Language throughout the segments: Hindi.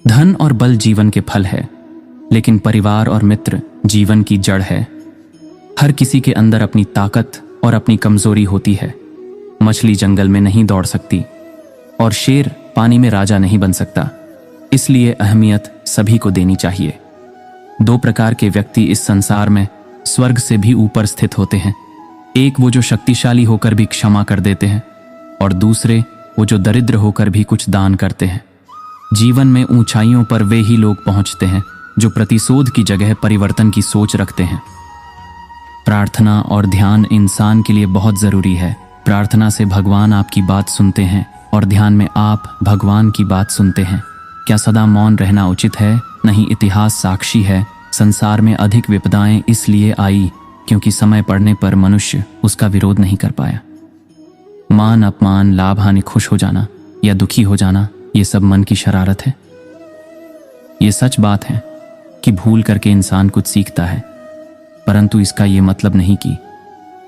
धन और बल जीवन के फल है, लेकिन परिवार और मित्र जीवन की जड़ है। हर किसी के अंदर अपनी ताकत और अपनी कमजोरी होती है। मछली जंगल में नहीं दौड़ सकती और शेर पानी में राजा नहीं बन सकता। इसलिए अहमियत सभी को देनी चाहिए। दो प्रकार के व्यक्ति इस संसार में स्वर्ग से भी ऊपर स्थित होते हैं। एक वो जो शक्तिशाली होकर भी क्षमा कर देते हैं, और दूसरे वो जो दरिद्र होकर भी कुछ दान करते हैं। जीवन में ऊंचाइयों पर वे ही लोग पहुंचते हैं जो प्रतिशोध की जगह परिवर्तन की सोच रखते हैं। प्रार्थना और ध्यान इंसान के लिए बहुत जरूरी है। प्रार्थना से भगवान आपकी बात सुनते हैं और ध्यान में आप भगवान की बात सुनते हैं। क्या सदा मौन रहना उचित है? नहीं, इतिहास साक्षी है। संसार में अधिक विपदाएं इसलिए आई क्योंकि समय पड़ने पर मनुष्य उसका विरोध नहीं कर पाया। मान अपमान, लाभ हानि, खुश हो जाना या दुखी हो जाना, ये सब मन की शरारत है। ये सच बात है कि भूल करके इंसान कुछ सीखता है, परंतु इसका ये मतलब नहीं कि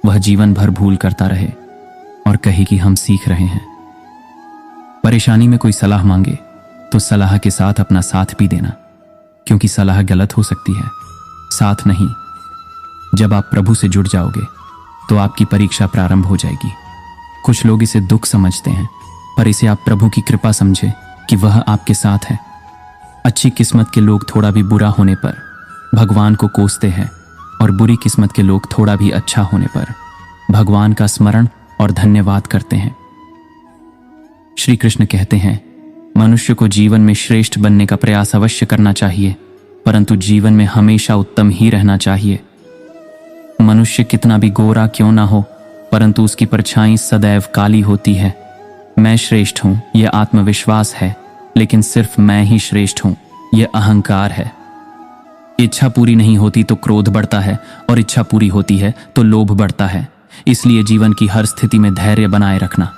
वह जीवन भर भूल करता रहे और कहे कि हम सीख रहे हैं। परेशानी में कोई सलाह मांगे तो सलाह के साथ अपना साथ भी देना, क्योंकि सलाह गलत हो सकती है, साथ नहीं। जब आप प्रभु से जुड़ जाओगे तो आपकी परीक्षा प्रारंभ हो जाएगी। कुछ लोग इसे दुख समझते हैं, पर इसे आप प्रभु की कृपा समझे कि वह आपके साथ है। अच्छी किस्मत के लोग थोड़ा भी बुरा होने पर भगवान को कोसते हैं, और बुरी किस्मत के लोग थोड़ा भी अच्छा होने पर भगवान का स्मरण और धन्यवाद करते हैं। श्री कृष्ण कहते हैं, मनुष्य को जीवन में श्रेष्ठ बनने का प्रयास अवश्य करना चाहिए, परंतु जीवन में हमेशा उत्तम ही रहना चाहिए। मनुष्य कितना भी गोरा क्यों ना हो, परंतु उसकी परछाई सदैव काली होती है। मैं श्रेष्ठ हूं, यह आत्मविश्वास है, लेकिन सिर्फ मैं ही श्रेष्ठ हूं, यह अहंकार है। इच्छा पूरी नहीं होती तो क्रोध बढ़ता है, और इच्छा पूरी होती है तो लोभ बढ़ता है। इसलिए जीवन की हर स्थिति में धैर्य बनाए रखना।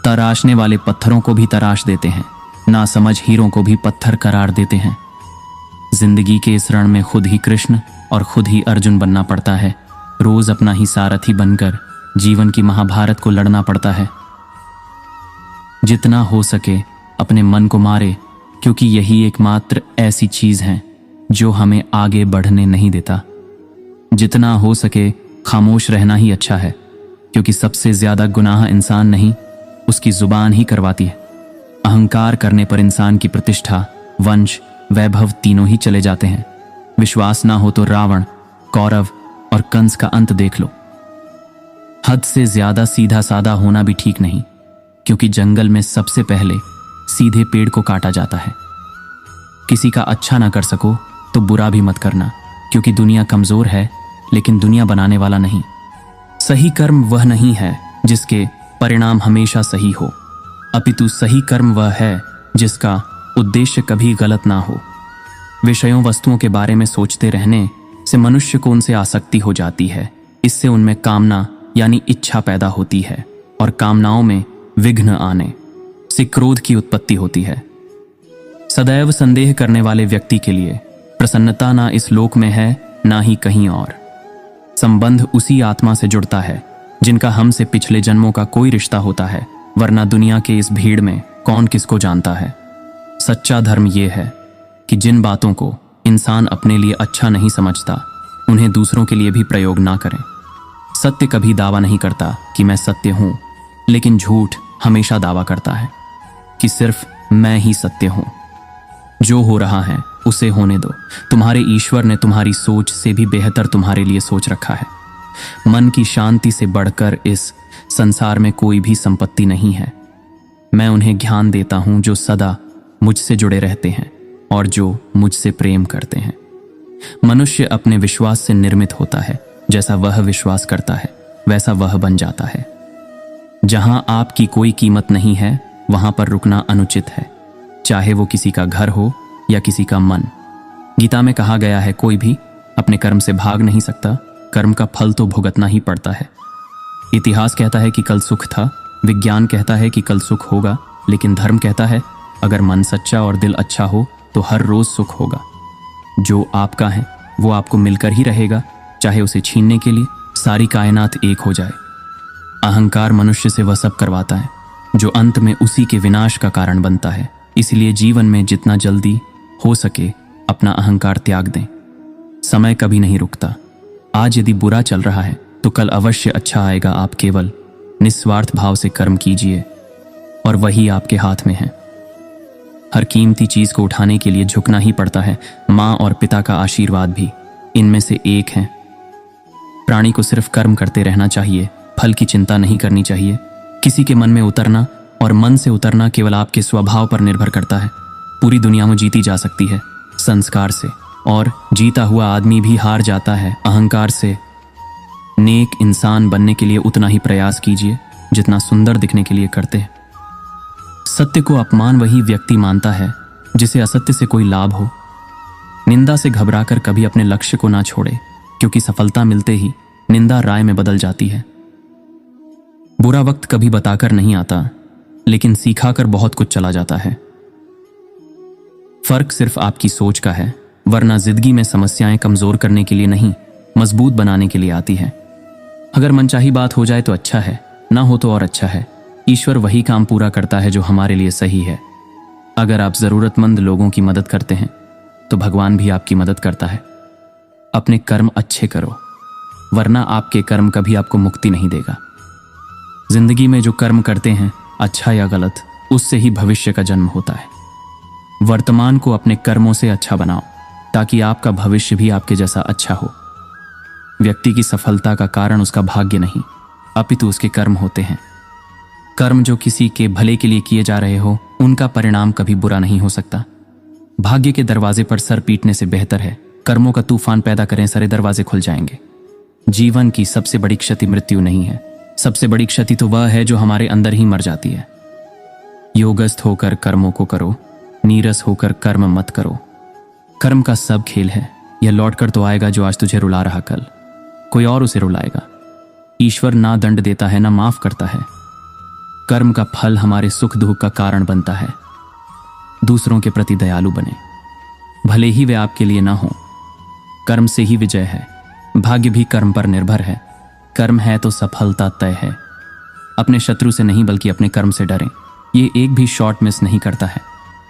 तराशने वाले पत्थरों को भी तराश देते हैं, नासमझ हीरों को भी पत्थर करार देते हैं। जिंदगी के इस रण में खुद ही कृष्ण और खुद ही अर्जुन बनना पड़ता है। रोज अपना ही सारथी बनकर जीवन की महाभारत को लड़ना पड़ता है। जितना हो सके अपने मन को मारे, क्योंकि यही एकमात्र ऐसी चीज है जो हमें आगे बढ़ने नहीं देता। जितना हो सके खामोश रहना ही अच्छा है, क्योंकि सबसे ज्यादा गुनाह इंसान नहीं, उसकी जुबान ही करवाती है। अहंकार करने पर इंसान की प्रतिष्ठा, वंश, वैभव तीनों ही चले जाते हैं। विश्वास ना हो तो रावण, कौरव और कंस का अंत देख लो। हद से ज्यादा सीधा साधा होना भी ठीक नहीं, क्योंकि जंगल में सबसे पहले सीधे पेड़ को काटा जाता है। किसी का अच्छा ना कर सको तो बुरा भी मत करना, क्योंकि दुनिया कमजोर है, लेकिन दुनिया बनाने वाला नहीं। सही कर्म वह नहीं है जिसके परिणाम हमेशा सही हो, अपितु सही कर्म वह है जिसका उद्देश्य कभी गलत ना हो। विषयों वस्तुओं के बारे में सोचते रहने से मनुष्य को उनसे आसक्ति हो जाती है। इससे उनमें कामना यानी इच्छा पैदा होती है, और कामनाओं में विघ्न आने से क्रोध की उत्पत्ति होती है। सदैव संदेह करने वाले व्यक्ति के लिए प्रसन्नता ना इस लोक में है, ना ही कहीं और। संबंध उसी आत्मा से जुड़ता है जिनका हमसे पिछले जन्मों का कोई रिश्ता होता है, वरना दुनिया के इस भीड़ में कौन किसको जानता है। सच्चा धर्म यह है कि जिन बातों को इंसान अपने लिए अच्छा नहीं समझता, उन्हें दूसरों के लिए भी प्रयोग ना करें। सत्य कभी दावा नहीं करता कि मैं सत्य हूं, लेकिन झूठ हमेशा दावा करता है कि सिर्फ मैं ही सत्य हूं। जो हो रहा है उसे होने दो। तुम्हारे ईश्वर ने तुम्हारी सोच से भी बेहतर तुम्हारे लिए सोच रखा है। मन की शांति से बढ़कर इस संसार में कोई भी संपत्ति नहीं है। मैं उन्हें ज्ञान देता हूं जो सदा मुझसे जुड़े रहते हैं और जो मुझसे प्रेम करते हैं। मनुष्य अपने विश्वास से निर्मित होता है। जैसा वह विश्वास करता है वैसा वह बन जाता है। जहां आपकी कोई कीमत नहीं है, वहां पर रुकना अनुचित है, चाहे वो किसी का घर हो या किसी का मन। गीता में कहा गया है, कोई भी अपने कर्म से भाग नहीं सकता, कर्म का फल तो भुगतना ही पड़ता है। इतिहास कहता है कि कल सुख था, विज्ञान कहता है कि कल सुख होगा, लेकिन धर्म कहता है अगर मन सच्चा और दिल अच्छा हो तो हर रोज सुख होगा। जो आपका है वो आपको मिलकर ही रहेगा, चाहे उसे छीनने के लिए सारी कायनात एक हो जाए। अहंकार मनुष्य से वह सब करवाता है जो अंत में उसी के विनाश का कारण बनता है। इसलिए जीवन में जितना जल्दी हो सके अपना अहंकार त्याग दें। समय कभी नहीं रुकता। आज यदि बुरा चल रहा है तो कल अवश्य अच्छा आएगा। आप केवल निस्वार्थ भाव से कर्म कीजिए और वही आपके हाथ में है। हर कीमती चीज को उठाने के लिए झुकना ही पड़ता है। माँ और पिता का आशीर्वाद भी इनमें से एक है। प्राणी को सिर्फ कर्म करते रहना चाहिए, फल की चिंता नहीं करनी चाहिए। किसी के मन में उतरना और मन से उतरना केवल आपके स्वभाव पर निर्भर करता है। पूरी दुनिया में जीती जा सकती है संस्कार से, और जीता हुआ आदमी भी हार जाता है अहंकार से। नेक इंसान बनने के लिए उतना ही प्रयास कीजिए जितना सुंदर दिखने के लिए करते हैं। सत्य को अपमान वही व्यक्ति मानता है जिसे असत्य से कोई लाभ हो। निंदा से घबराकर कभी अपने लक्ष्य को ना छोड़े, क्योंकि सफलता मिलते ही निंदा राय में बदल जाती है। बुरा वक्त कभी बताकर नहीं आता, लेकिन सिखाकर बहुत कुछ चला जाता है। फर्क सिर्फ आपकी सोच का है, वरना जिंदगी में समस्याएं कमजोर करने के लिए नहीं, मजबूत बनाने के लिए आती है। अगर मनचाही बात हो जाए तो अच्छा है, ना हो तो और अच्छा है। ईश्वर वही काम पूरा करता है जो हमारे लिए सही है। अगर आप जरूरतमंद लोगों की मदद करते हैं तो भगवान भी आपकी मदद करता है। अपने कर्म अच्छे करो, वरना आपके कर्म कभी आपको मुक्ति नहीं देगा। जिंदगी में जो कर्म करते हैं, अच्छा या गलत, उससे ही भविष्य का जन्म होता है। वर्तमान को अपने कर्मों से अच्छा बनाओ, ताकि आपका भविष्य भी आपके जैसा अच्छा हो। व्यक्ति की सफलता का कारण उसका भाग्य नहीं, अपितु उसके कर्म होते हैं। कर्म जो किसी के भले के लिए किए जा रहे हो, उनका परिणाम कभी बुरा नहीं हो सकता। भाग्य के दरवाजे पर सर पीटने से बेहतर है कर्मों का तूफान पैदा करें, सारे दरवाजे खुल जाएंगे। जीवन की सबसे बड़ी क्षति मृत्यु नहीं है, सबसे बड़ी क्षति तो वह है जो हमारे अंदर ही मर जाती है। योगस्थ होकर कर्मों को करो, नीरस होकर कर्म मत करो। कर्म का सब खेल है, यह लौट कर तो आएगा जो आज तुझे रुला रहा, कल कोई और उसे रुलाएगा। ईश्वर ना दंड देता है ना माफ करता है। कर्म का फल हमारे सुख दुख का कारण बनता है। दूसरों के प्रति दयालु बने, भले ही वे आपके लिए ना हो। कर्म से ही विजय है, भाग्य भी कर्म पर निर्भर है। कर्म है तो सफलता तय है। अपने शत्रु से नहीं बल्कि अपने कर्म से डरें। ये एक भी शॉट मिस नहीं करता है।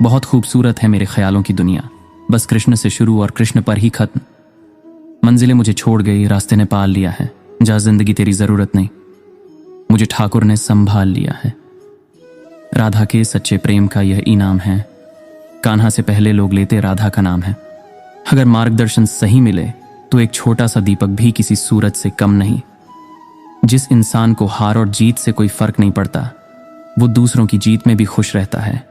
बहुत खूबसूरत है मेरे ख्यालों की दुनिया, बस कृष्ण से शुरू और कृष्ण पर ही खत्म। मंजिलें मुझे छोड़ गई, रास्ते ने पाल लिया है। जा जिंदगी तेरी जरूरत नहीं, मुझे ठाकुर ने संभाल लिया है। राधा के सच्चे प्रेम का यह इनाम है। कान्हा से पहले लोग लेते राधा का नाम है। अगर मार्गदर्शन सही मिले तो एक छोटा सा दीपक भी किसी सूरज से कम नहीं। जिस इंसान को हार और जीत से कोई फर्क नहीं पड़ता, वो दूसरों की जीत में भी खुश रहता है।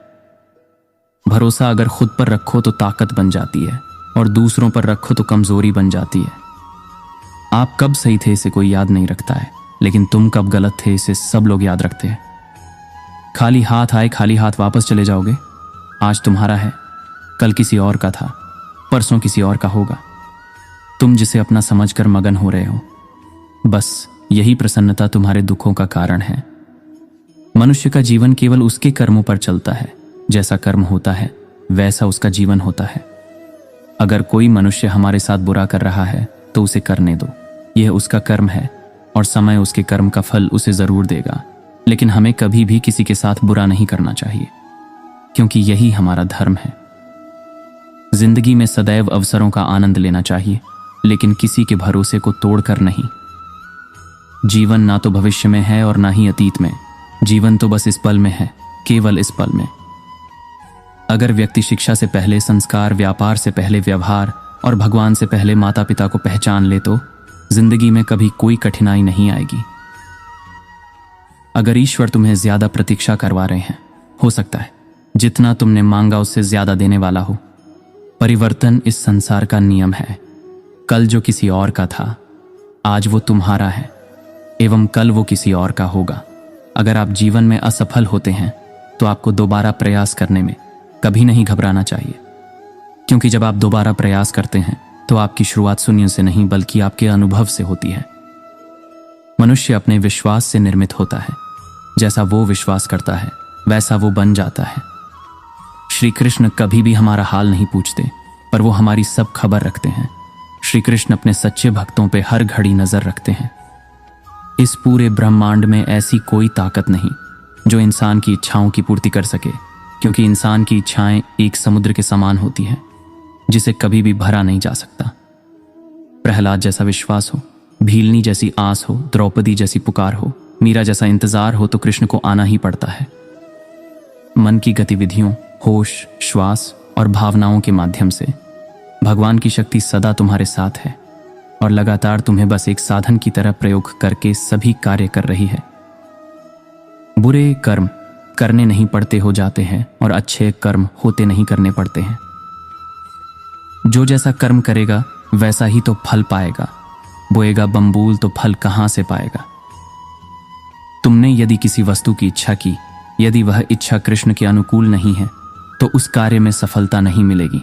भरोसा अगर खुद पर रखो तो ताकत बन जाती है, और दूसरों पर रखो तो कमजोरी बन जाती है। आप कब सही थे इसे कोई याद नहीं रखता है, लेकिन तुम कब गलत थे इसे सब लोग याद रखते हैं। खाली हाथ आए खाली हाथ वापस चले जाओगे। आज तुम्हारा है, कल किसी और का था, परसों किसी और का होगा। तुम जिसे अपना समझकर मगन हो रहे हो, बस यही प्रसन्नता तुम्हारे दुखों का कारण है। मनुष्य का जीवन केवल उसके कर्मों पर चलता है। जैसा कर्म होता है वैसा उसका जीवन होता है। अगर कोई मनुष्य हमारे साथ बुरा कर रहा है तो उसे करने दो, यह उसका कर्म है और समय उसके कर्म का फल उसे जरूर देगा। लेकिन हमें कभी भी किसी के साथ बुरा नहीं करना चाहिए, क्योंकि यही हमारा धर्म है। जिंदगी में सदैव अवसरों का आनंद लेना चाहिए, लेकिन किसी के भरोसे को तोड़कर नहीं। जीवन ना तो भविष्य में है और ना ही अतीत में, जीवन तो बस इस पल में है, केवल इस पल में। अगर व्यक्ति शिक्षा से पहले संस्कार, व्यापार से पहले व्यवहार और भगवान से पहले माता पिता को पहचान ले तो जिंदगी में कभी कोई कठिनाई नहीं आएगी। अगर ईश्वर तुम्हें ज्यादा प्रतीक्षा करवा रहे हैं, हो सकता है जितना तुमने मांगा उससे ज्यादा देने वाला हो। परिवर्तन इस संसार का नियम है। कल जो किसी और का था, आज वो तुम्हारा है, एवं कल वो किसी और का होगा। अगर आप जीवन में असफल होते हैं तो आपको दोबारा प्रयास करने में कभी नहीं घबराना चाहिए, क्योंकि जब आप दोबारा प्रयास करते हैं तो आपकी शुरुआत शून्य से नहीं बल्कि आपके अनुभव से होती है। मनुष्य अपने विश्वास से निर्मित होता है। जैसा वो विश्वास करता है वैसा वो बन जाता है। श्री कृष्ण कभी भी हमारा हाल नहीं पूछते, पर वो हमारी सब खबर रखते हैं। श्री कृष्ण अपने सच्चे भक्तों पे हर घड़ी नजर रखते हैं। इस पूरे ब्रह्मांड में ऐसी कोई ताकत नहीं जो इंसान की इच्छाओं की पूर्ति कर सके। क्योंकि इंसान की इच्छाएं एक समुद्र के समान होती हैं जिसे कभी भी भरा नहीं जा सकता। प्रहलाद जैसा विश्वास हो, भीलनी जैसी आस हो, द्रौपदी जैसी पुकार हो, मीरा जैसा इंतजार हो तो कृष्ण को आना ही पड़ता है। मन की गतिविधियों, होश, श्वास और भावनाओं के माध्यम से भगवान की शक्ति सदा तुम्हारे साथ है और लगातार तुम्हें बस एक साधन की तरह प्रयोग करके सभी कार्य कर रही है। बुरे कर्म करने नहीं पड़ते हो जाते हैं और अच्छे कर्म होते नहीं करने पड़ते हैं। जो जैसा कर्म करेगा वैसा ही तो फल पाएगा। बोएगा बम्बूल तो फल कहां से पाएगा। तुमने यदि किसी वस्तु की इच्छा की, यदि वह इच्छा कृष्ण के अनुकूल नहीं है तो उस कार्य में सफलता नहीं मिलेगी।